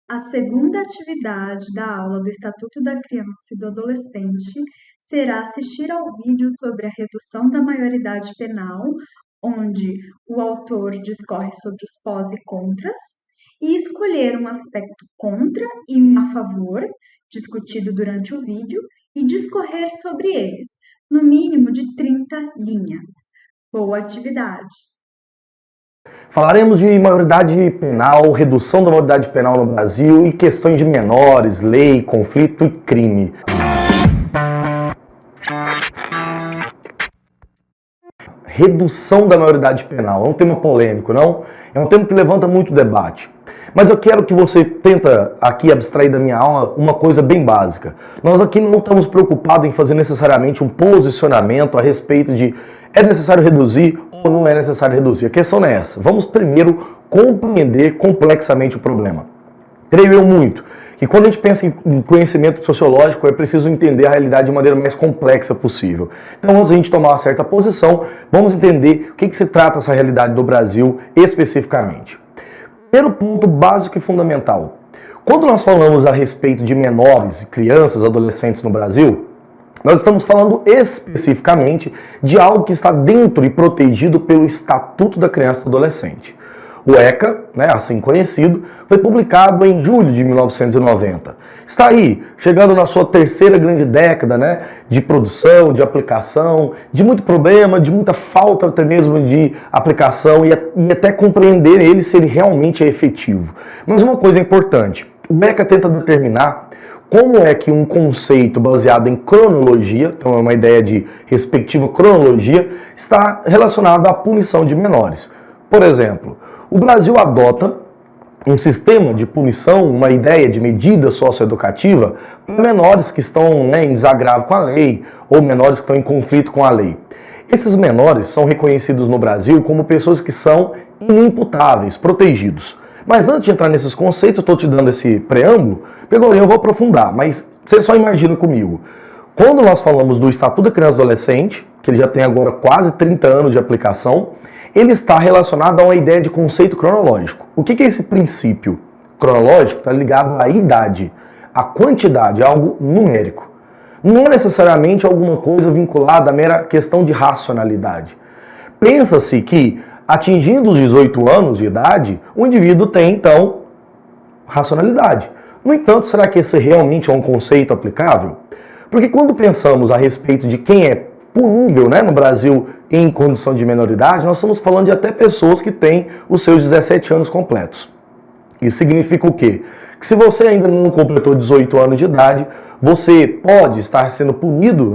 A segunda atividade da aula do Estatuto da Criança e do Adolescente será assistir ao vídeo sobre a redução da maioridade penal, onde o autor discorre sobre os pós e contras, e escolher um aspecto contra e um a favor, discutido durante o vídeo, e discorrer sobre eles, no mínimo de 30 linhas. Boa atividade! Falaremos de maioridade penal, redução da maioridade penal no Brasil e questões de menores, lei, conflito e crime. Redução da maioridade penal é um tema polêmico, não? É um tema que levanta muito debate. Mas eu quero que você tenta aqui abstrair da minha aula uma coisa bem básica. Nós aqui não estamos preocupados em fazer necessariamente um posicionamento a respeito de é necessário reduzir ou não é necessário reduzir. A questão não é essa. Vamos primeiro compreender complexamente o problema. Creio eu muito que quando a gente pensa em conhecimento sociológico é preciso entender a realidade de maneira mais complexa possível. Então, antes de a gente tomar uma certa posição, vamos entender o que se trata essa realidade do Brasil especificamente. Primeiro ponto básico e fundamental. Quando nós falamos a respeito de menores, crianças, adolescentes no Brasil, nós estamos falando especificamente de algo que está dentro e protegido pelo Estatuto da Criança e do Adolescente. O ECA, assim conhecido, foi publicado em julho de 1990. Está aí, chegando na sua terceira grande década, de produção, de aplicação, de muito problema, de muita falta até mesmo de aplicação e até compreender ele se ele realmente é efetivo. Mas uma coisa importante, o ECA tenta determinar como é que um conceito baseado em cronologia, então é uma ideia de respectiva cronologia, está relacionado à punição de menores. Por exemplo, o Brasil adota um sistema de punição, uma ideia de medida socioeducativa para menores que estão em desagravo com a lei ou menores que estão em conflito com a lei. Esses menores são reconhecidos no Brasil como pessoas que são inimputáveis, protegidos. Mas antes de entrar nesses conceitos, eu estou te dando esse preâmbulo, eu vou aprofundar, mas você só imagina comigo. Quando nós falamos do Estatuto da Criança e do Adolescente, que ele já tem agora quase 30 anos de aplicação, ele está relacionado a uma ideia de conceito cronológico. O que é esse princípio cronológico? Está ligado à idade, à quantidade, a algo numérico. Não é necessariamente alguma coisa vinculada à mera questão de racionalidade. Pensa-se que, atingindo os 18 anos de idade, o indivíduo tem, então, racionalidade. No entanto, será que esse realmente é um conceito aplicável? Porque quando pensamos a respeito de quem é punível no Brasil em condição de menoridade, nós estamos falando de até pessoas que têm os seus 17 anos completos. Isso significa o quê? Que se você ainda não completou 18 anos de idade, você pode estar sendo punido,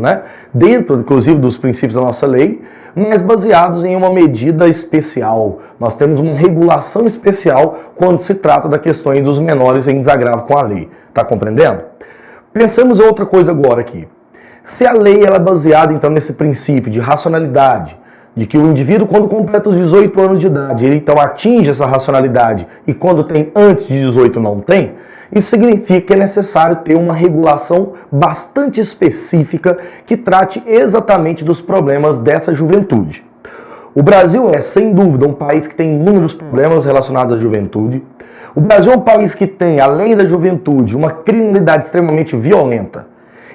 dentro, inclusive, dos princípios da nossa lei, mas baseados em uma medida especial. Nós temos uma regulação especial quando se trata das questões dos menores em desagravo com a lei. Está compreendendo? Pensamos em outra coisa agora aqui. Se a lei é baseada, então, nesse princípio de racionalidade, de que o indivíduo, quando completa os 18 anos de idade, ele então atinge essa racionalidade e quando tem antes de 18 não tem, isso significa que é necessário ter uma regulação bastante específica que trate exatamente dos problemas dessa juventude. O Brasil é, sem dúvida, um país que tem inúmeros problemas relacionados à juventude. O Brasil é um país que tem, além da juventude, uma criminalidade extremamente violenta.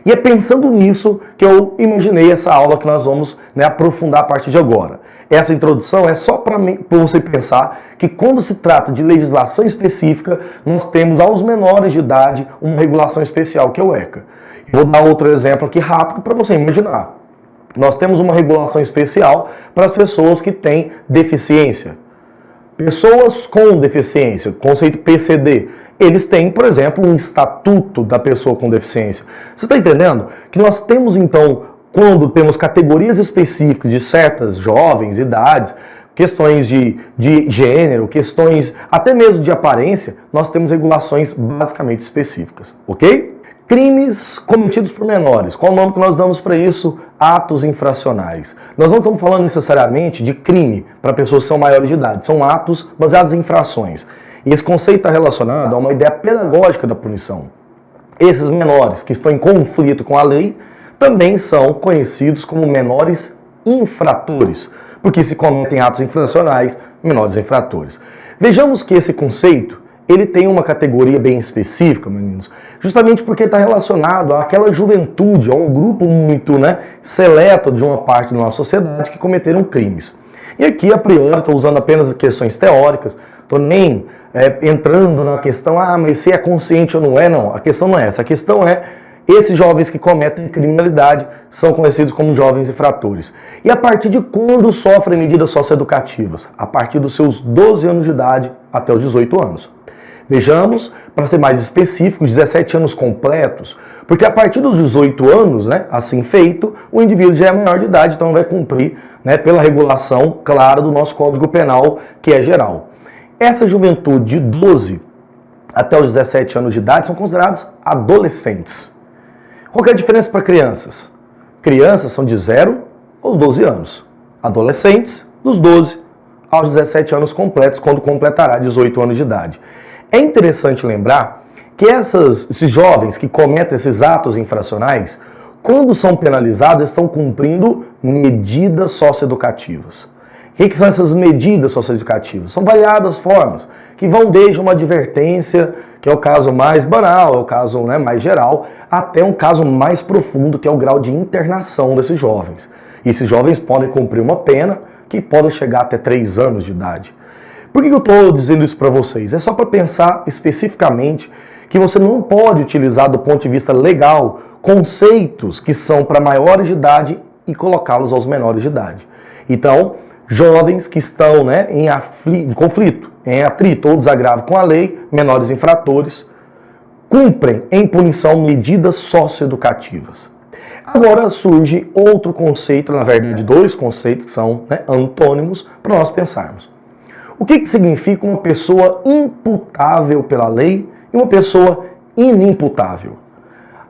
E é pensando nisso que eu imaginei essa aula que nós vamos aprofundar a partir de agora. Essa introdução é só para você pensar que quando se trata de legislação específica, nós temos aos menores de idade uma regulação especial, que é o ECA. Vou dar outro exemplo aqui rápido para você imaginar. Nós temos uma regulação especial para as pessoas que têm deficiência. Pessoas com deficiência, conceito PCD. Eles têm, por exemplo, um estatuto da pessoa com deficiência. Você está entendendo? Que nós temos, então, quando temos categorias específicas de certas jovens, idades, questões de gênero, questões até mesmo de aparência, nós temos regulações basicamente específicas, ok? Crimes cometidos por menores. Qual o nome que nós damos para isso? Atos infracionais. Nós não estamos falando necessariamente de crime para pessoas que são maiores de idade. São atos baseados em infrações. E esse conceito está relacionado a uma ideia pedagógica da punição. Esses menores que estão em conflito com a lei também são conhecidos como menores infratores, porque se cometem atos infracionais, menores infratores. Vejamos que esse conceito ele tem uma categoria bem específica, meninos, justamente porque está relacionado àquela juventude, a um grupo muito, né, seleto de uma parte da nossa sociedade que cometeram crimes. E aqui, a priori, estou usando apenas questões teóricas, estou nem entrando na questão, mas se é consciente ou não é, não. A questão não é essa. A questão é, esses jovens que cometem criminalidade são conhecidos como jovens infratores. E a partir de quando sofrem medidas socioeducativas? A partir dos seus 12 anos de idade até os 18 anos. Vejamos, para ser mais específico, 17 anos completos, porque a partir dos 18 anos, né, assim feito, o indivíduo já é maior de idade, então vai cumprir, né, pela regulação clara do nosso Código Penal, que é geral. Essa juventude de 12 até os 17 anos de idade são considerados adolescentes. Qual que é a diferença para crianças? Crianças são de 0 aos 12 anos. Adolescentes, dos 12 aos 17 anos completos, quando completará 18 anos de idade. É interessante lembrar que esses jovens que cometem esses atos infracionais, quando são penalizados, estão cumprindo medidas socioeducativas. O que são essas medidas socioeducativas? São variadas formas, que vão desde uma advertência, que é o caso mais banal, é o caso, né, mais geral, até um caso mais profundo, que é o grau de internação desses jovens. E esses jovens podem cumprir uma pena que pode chegar até 3 anos de idade. Por que eu estou dizendo isso para vocês? É só para pensar especificamente que você não pode utilizar do ponto de vista legal conceitos que são para maiores de idade e colocá-los aos menores de idade. Então, jovens que estão, né, em conflito, em atrito ou desagravo com a lei, menores infratores, cumprem em punição medidas socioeducativas. Agora surge outro conceito, na verdade 2 conceitos que são, né, antônimos para nós pensarmos. O que significa uma pessoa imputável pela lei e uma pessoa inimputável?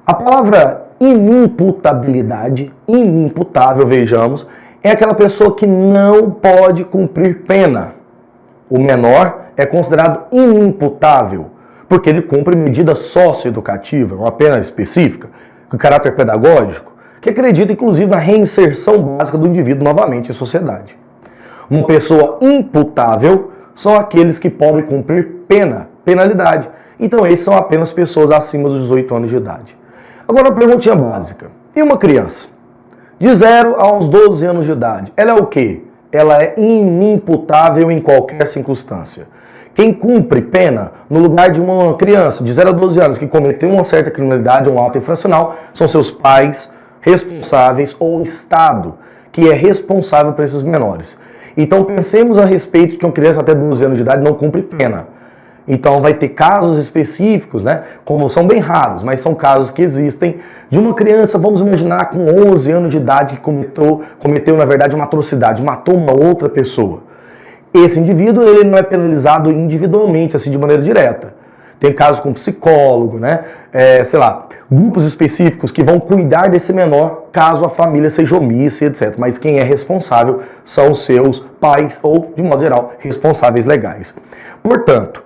A palavra inimputabilidade, inimputável, vejamos, é aquela pessoa que não pode cumprir pena. O menor é considerado inimputável, porque ele cumpre medida socioeducativa, uma pena específica, com caráter pedagógico, que acredita inclusive na reinserção básica do indivíduo novamente em sociedade. Uma pessoa imputável são aqueles que podem cumprir penalidade. Então esses são apenas pessoas acima dos 18 anos de idade. Agora uma perguntinha básica. E uma criança? De 0 aos 12 anos de idade, ela é o quê? Ela é inimputável em qualquer circunstância. Quem cumpre pena no lugar de uma criança de 0 a 12 anos que cometeu uma certa criminalidade, um ato infracional, são seus pais responsáveis ou o Estado, que é responsável por esses menores. Então pensemos a respeito de que uma criança até 12 anos de idade não cumpre pena. Então vai ter casos específicos, né, como são bem raros, mas são casos que existem, de uma criança, vamos imaginar, com 11 anos de idade que cometeu na verdade uma atrocidade, matou uma outra pessoa. Esse indivíduo ele não é penalizado individualmente, assim de maneira direta. Tem casos com psicólogo, né, sei lá, grupos específicos que vão cuidar desse menor caso a família seja omissa, etc. Mas quem é responsável são os seus pais ou, de modo geral, responsáveis legais. Portanto,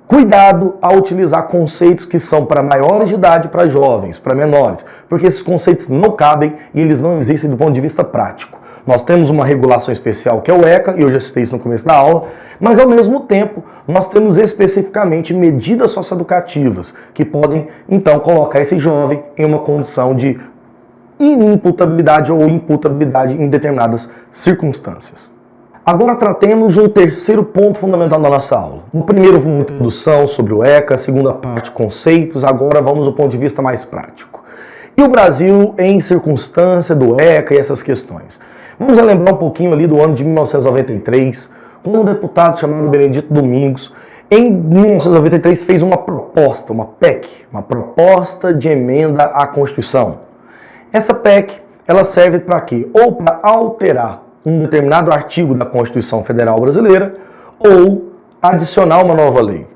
cuidado ao utilizar conceitos que são para maiores de idade, para jovens, para menores, porque esses conceitos não cabem e eles não existem do ponto de vista prático. Nós temos uma regulação especial que é o ECA, e eu já citei isso no começo da aula, mas ao mesmo tempo nós temos especificamente medidas socioeducativas que podem então colocar esse jovem em uma condição de inimputabilidade ou imputabilidade em determinadas circunstâncias. Agora tratemos de um terceiro ponto fundamental da nossa aula. No primeiro, uma introdução sobre o ECA, a segunda parte, conceitos, agora vamos do ponto de vista mais prático. E o Brasil em circunstância do ECA e essas questões? Vamos lembrar um pouquinho ali do ano de 1993, quando um deputado chamado Benedito Domingos, em 1993, fez uma proposta, uma PEC, uma proposta de emenda à Constituição. Essa PEC, ela serve para quê? Ou para alterar um determinado artigo da Constituição Federal Brasileira ou adicionar uma nova lei.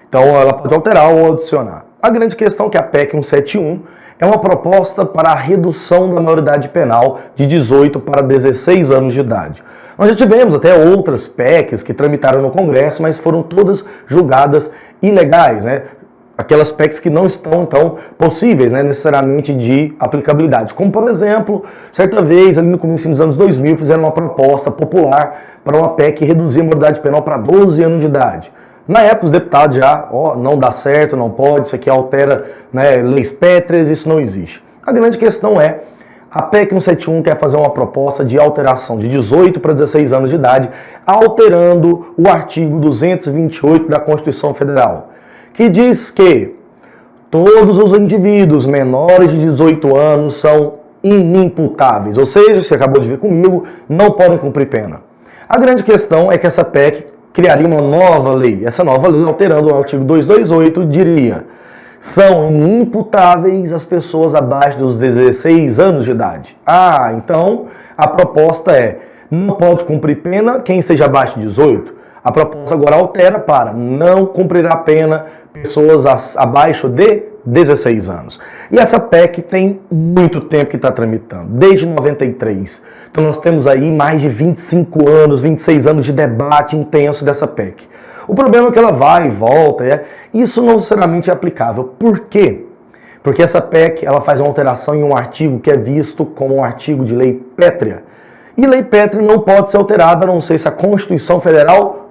Então ela pode alterar ou adicionar. A grande questão é que a PEC 171 é uma proposta para a redução da maioridade penal de 18 para 16 anos de idade. Nós já tivemos até outras PECs que tramitaram no Congresso, mas foram todas julgadas ilegais, né? Aquelas PECs que não estão, então, possíveis, né, necessariamente de aplicabilidade. Como, por exemplo, certa vez, ali no começo dos anos 2000, fizeram uma proposta popular para uma PEC reduzir a maioridade penal para 12 anos de idade. Na época, os deputados já, não dá certo, não pode, isso aqui altera, né, leis pétreas, isso não existe. A grande questão é, a PEC 171 quer fazer uma proposta de alteração de 18 para 16 anos de idade, alterando o artigo 228 da Constituição Federal, que diz que todos os indivíduos menores de 18 anos são inimputáveis, ou seja, você acabou de ver comigo, não podem cumprir pena. A grande questão é que essa PEC criaria uma nova lei. Essa nova lei, alterando o artigo 228, diria: são inimputáveis as pessoas abaixo dos 16 anos de idade. Então a proposta é: não pode cumprir pena quem esteja abaixo de 18. A proposta agora altera para: não cumprirá pena pessoas abaixo de 16 anos. E essa PEC tem muito tempo que está tramitando, desde 93. Então nós temos aí mais de 25 anos, 26 anos de debate intenso dessa PEC. O problema é que ela vai e volta, isso não necessariamente é aplicável. Por quê? Porque essa PEC ela faz uma alteração em um artigo que é visto como um artigo de lei pétrea. E lei pétrea não pode ser alterada, a não ser se a Constituição Federal,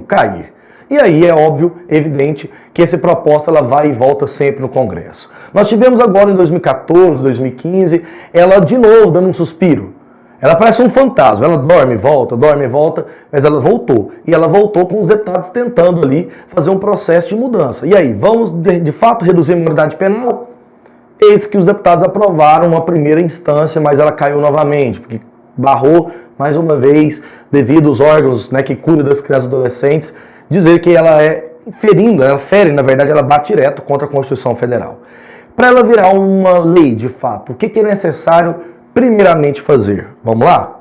cair. E aí é óbvio, evidente, que essa proposta ela vai e volta sempre no Congresso. Nós tivemos agora em 2014, 2015, ela de novo dando um suspiro. Ela parece um fantasma, ela dorme e volta, mas ela voltou. E ela voltou com os deputados tentando ali fazer um processo de mudança. E aí, vamos de fato reduzir a maioridade penal? Eis que os deputados aprovaram uma primeira instância, mas ela caiu novamente, porque barrou mais uma vez, devido aos órgãos, né, que cuidam das crianças e adolescentes, dizer que ela na verdade, ela bate direto contra a Constituição Federal. Para ela virar uma lei, de fato, o que é necessário primeiramente fazer? Vamos lá?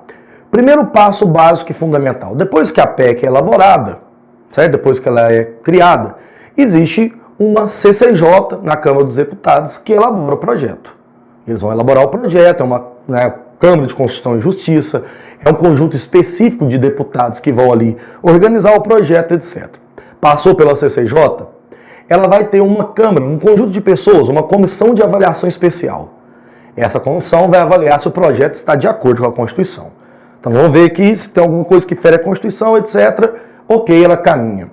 Primeiro passo básico e fundamental. Depois que a PEC é elaborada, certo? Depois que ela é criada, existe uma CCJ na Câmara dos Deputados que elabora o projeto. Eles vão elaborar o projeto, é uma Câmara de Constituição e Justiça, é um conjunto específico de deputados que vão ali organizar o projeto, etc. Passou pela CCJ, ela vai ter uma Câmara, um conjunto de pessoas, uma comissão de avaliação especial. Essa comissão vai avaliar se o projeto está de acordo com a Constituição. Então vamos ver aqui se tem alguma coisa que fere a Constituição, etc. Ok, ela caminha.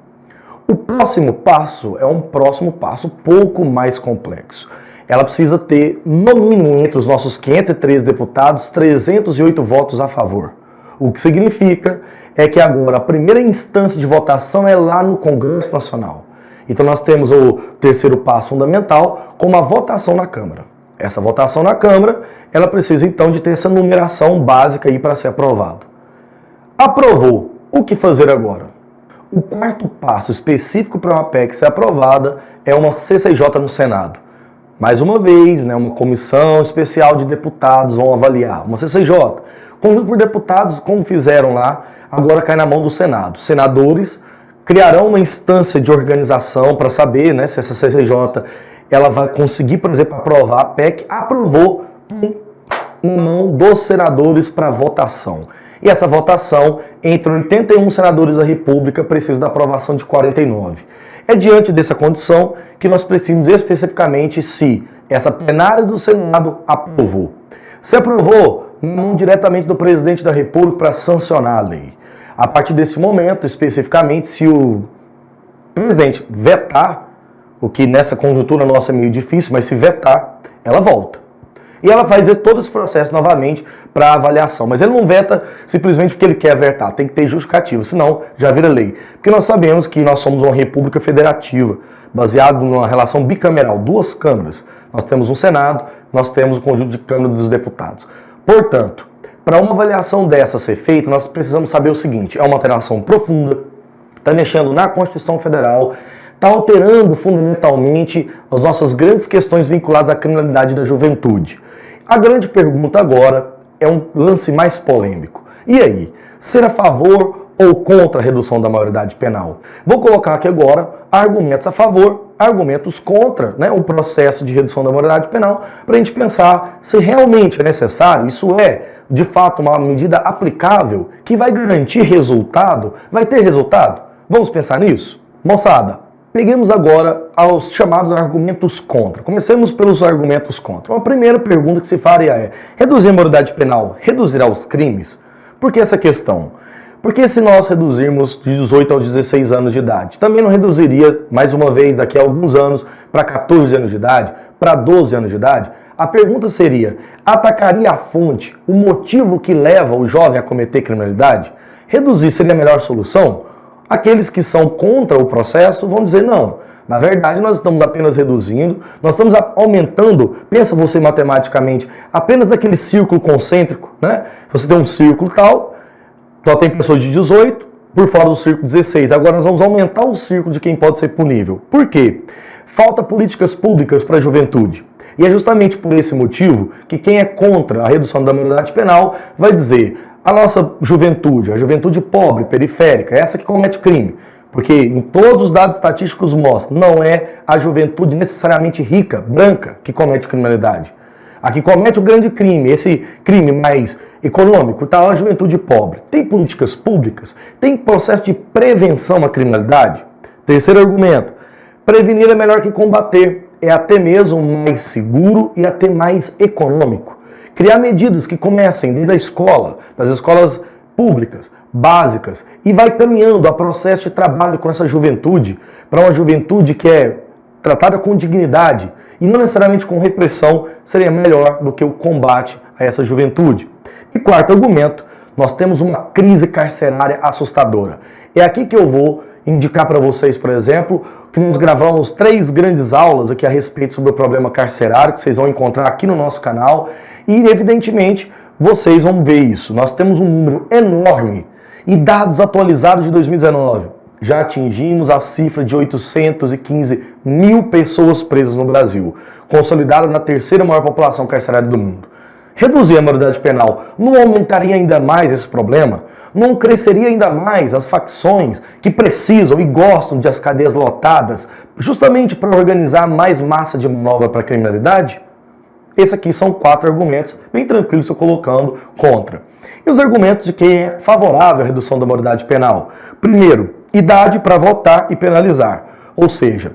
O próximo passo é um próximo passo pouco mais complexo. Ela precisa ter, no mínimo, entre os nossos 513 deputados, 308 votos a favor. O que significa é que agora a primeira instância de votação é lá no Congresso Nacional. Então nós temos o terceiro passo fundamental, como a votação na Câmara. Essa votação na Câmara, ela precisa então de ter essa numeração básica aí para ser aprovado. Aprovou. O que fazer agora? O quarto passo específico para uma PEC ser aprovada é uma CCJ no Senado. Mais uma vez, uma comissão especial de deputados vão avaliar. Uma CCJ. Conjunto por deputados, como fizeram lá, agora cai na mão do Senado. Senadores criarão uma instância de organização para saber se essa CCJ ela vai conseguir, por exemplo, aprovar a PEC. Aprovou na mão dos senadores para votação. E essa votação, entre 81 senadores da República, precisa da aprovação de 49. É diante dessa condição que nós precisamos especificamente se essa plenária do Senado aprovou. Se aprovou, não diretamente do presidente da República para sancionar a lei. A partir desse momento, especificamente, se o presidente vetar, o que nessa conjuntura nossa é meio difícil, mas se vetar, ela volta. E ela faz todo esse processo novamente para avaliação. Mas ele não veta simplesmente porque ele quer vetar, tem que ter justificativa, senão já vira lei. Porque nós sabemos que nós somos uma república federativa, baseado numa relação bicameral, duas câmaras. Nós temos um Senado, nós temos um conjunto de câmaras dos deputados. Portanto, para uma avaliação dessa ser feita, nós precisamos saber o seguinte: é uma alteração profunda, está mexendo na Constituição Federal, está alterando fundamentalmente as nossas grandes questões vinculadas à criminalidade da juventude. A grande pergunta agora é um lance mais polêmico. E aí, ser a favor ou contra a redução da maioridade penal? Vou colocar aqui agora argumentos a favor, argumentos contra o processo de redução da maioridade penal, para a gente pensar se realmente é necessário, isso é, de fato, uma medida aplicável que vai garantir resultado, vai ter resultado? Vamos pensar nisso? Moçada, peguemos agora aos chamados argumentos contra. Comecemos pelos argumentos contra. A primeira pergunta que se faria é: reduzir a maioridade penal reduzirá os crimes? Por que essa questão? Porque se nós reduzirmos de 18 aos 16 anos de idade, também não reduziria, mais uma vez, daqui a alguns anos, para 14 anos de idade, para 12 anos de idade? A pergunta seria, atacaria a fonte, o motivo que leva o jovem a cometer criminalidade? Reduzir seria a melhor solução? Aqueles que são contra o processo vão dizer não. Na verdade, nós estamos apenas reduzindo, nós estamos aumentando, pensa você matematicamente, apenas daquele círculo concêntrico, né? Você tem um círculo tal, só tem pessoas de 18, por fora do círculo 16. Agora nós vamos aumentar o círculo de quem pode ser punível. Por quê? Falta políticas públicas para a juventude. E é justamente por esse motivo que quem é contra a redução da maioridade penal vai dizer a nossa juventude, a juventude pobre, periférica, essa que comete crime. Porque em todos os dados estatísticos mostram, não é a juventude necessariamente rica, branca, que comete criminalidade. A que comete o grande crime, esse crime mais econômico, está a juventude pobre. Tem políticas públicas? Tem processo de prevenção à criminalidade? Terceiro argumento, prevenir é melhor que combater. É até mesmo mais seguro e até mais econômico. Criar medidas que comecem desde a escola, das escolas públicas, básicas, e vai caminhando a processo de trabalho com essa juventude, para uma juventude que é tratada com dignidade e não necessariamente com repressão, seria melhor do que o combate a essa juventude. E quarto argumento, nós temos uma crise carcerária assustadora. É aqui que eu vou indicar para vocês, por exemplo, que nós gravamos 3 grandes aulas aqui a respeito sobre o problema carcerário, que vocês vão encontrar aqui no nosso canal, e evidentemente vocês vão ver isso. Nós temos um número enorme e dados atualizados de 2019. Já atingimos a cifra de 815 mil pessoas presas no Brasil, consolidada na terceira maior população carcerária do mundo. Reduzir a maioridade penal não aumentaria ainda mais esse problema? Não cresceria ainda mais as facções que precisam e gostam de as cadeias lotadas, justamente para organizar mais massa de manobra para a criminalidade? Esses aqui são 4 argumentos, bem tranquilos, estou colocando contra. E os argumentos de quem é favorável à redução da maioridade penal? Primeiro, idade para votar e penalizar. Ou seja,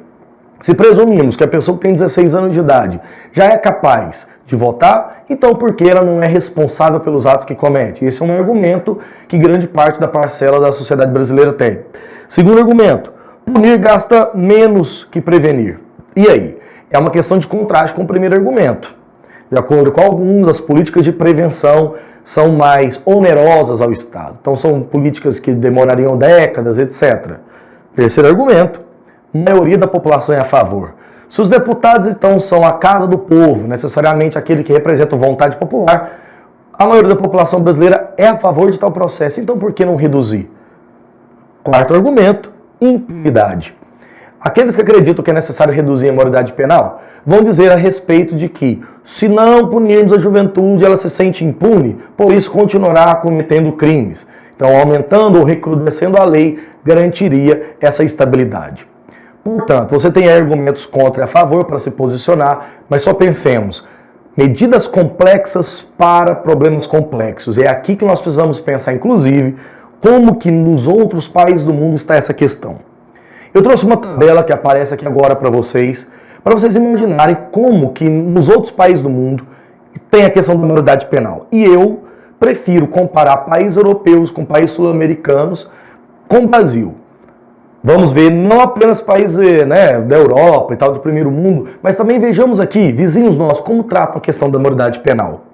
se presumimos que a pessoa que tem 16 anos de idade já é capaz de votar, então por que ela não é responsável pelos atos que comete? Esse é um argumento que grande parte da parcela da sociedade brasileira tem. Segundo argumento, punir gasta menos que prevenir. E aí? É uma questão de contraste com o primeiro argumento. De acordo com alguns, as políticas de prevenção são mais onerosas ao Estado. Então são políticas que demorariam décadas, etc. Terceiro argumento, a maioria da população é a favor. Se os deputados então são a casa do povo, necessariamente aquele que representa a vontade popular, a maioria da população brasileira é a favor de tal processo. Então por que não reduzir? Quarto argumento, impunidade. Aqueles que acreditam que é necessário reduzir a maioridade penal vão dizer a respeito de que, se não punirmos a juventude, ela se sente impune, por isso continuará cometendo crimes. Então, aumentando ou recrudescendo a lei, garantiria essa estabilidade. Portanto, você tem argumentos contra e a favor para se posicionar, mas só pensemos, medidas complexas para problemas complexos. É aqui que nós precisamos pensar, inclusive, como que nos outros países do mundo está essa questão. Eu trouxe uma tabela que aparece aqui agora para vocês imaginarem como que nos outros países do mundo tem a questão da maioridade penal. E eu prefiro comparar países europeus com países sul-americanos com o Brasil. Vamos ver não apenas países da Europa e tal, do primeiro mundo, mas também vejamos aqui, vizinhos nossos, como tratam a questão da maioridade penal.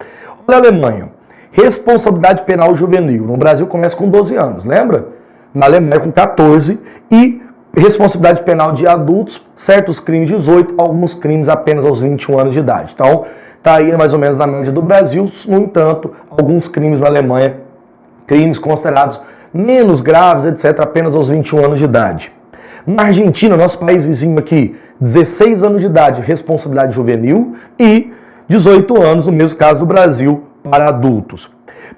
Olha a Alemanha, responsabilidade penal juvenil. No Brasil começa com 12 anos, lembra? Na Alemanha com 14 e responsabilidade penal de adultos, certos crimes 18, alguns crimes apenas aos 21 anos de idade. Então, está aí mais ou menos na média do Brasil. No entanto, alguns crimes na Alemanha, crimes considerados menos graves, etc., apenas aos 21 anos de idade. Na Argentina, nosso país vizinho aqui, 16 anos de idade, responsabilidade juvenil e 18 anos, no mesmo caso do Brasil, para adultos.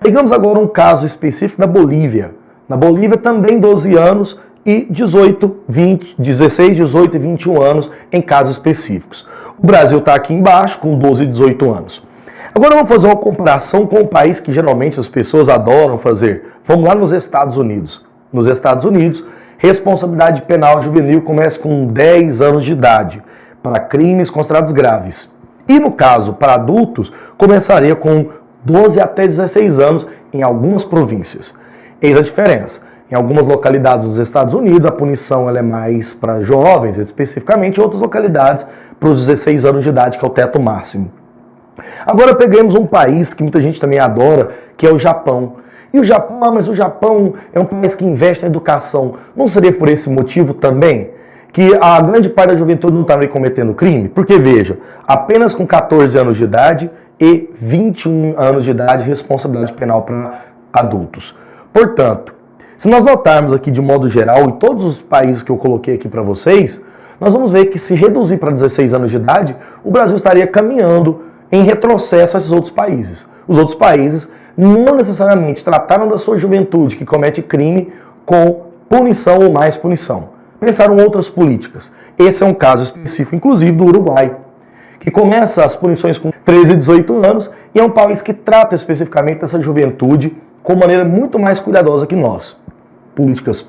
Pegamos agora um caso específico da Bolívia. Na Bolívia também 12 anos e 16, 18 e 21 anos em casos específicos. O Brasil está aqui embaixo com 12 e 18 anos. Agora vamos fazer uma comparação com um país que geralmente as pessoas adoram fazer. Vamos lá nos Estados Unidos. Nos Estados Unidos, responsabilidade penal juvenil começa com 10 anos de idade para crimes considerados graves. E no caso, para adultos, começaria com 12 até 16 anos em algumas províncias. Eis a diferença. Em algumas localidades dos Estados Unidos, a punição ela é mais para jovens, especificamente, em outras localidades, para os 16 anos de idade, que é o teto máximo. Agora pegamos um país que muita gente também adora, que é o Japão. E o Japão, mas o Japão é um país que investe na educação. Não seria por esse motivo também que a grande parte da juventude não está cometendo crime? Porque, veja, apenas com 14 anos de idade e 21 anos de idade, responsabilidade penal para adultos. Portanto, se nós notarmos aqui de modo geral, em todos os países que eu coloquei aqui para vocês, nós vamos ver que se reduzir para 16 anos de idade, o Brasil estaria caminhando em retrocesso a esses outros países. Os outros países não necessariamente trataram da sua juventude que comete crime com punição ou mais punição. Pensaram outras políticas. Esse é um caso específico, inclusive, do Uruguai, que começa as punições com 13 e 18 anos e é um país que trata especificamente dessa juventude com maneira muito mais cuidadosa que nós. Políticas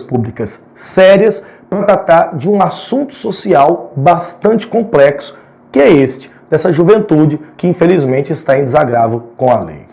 públicas sérias para tratar de um assunto social bastante complexo, que é este, dessa juventude que infelizmente está em desagravo com a lei.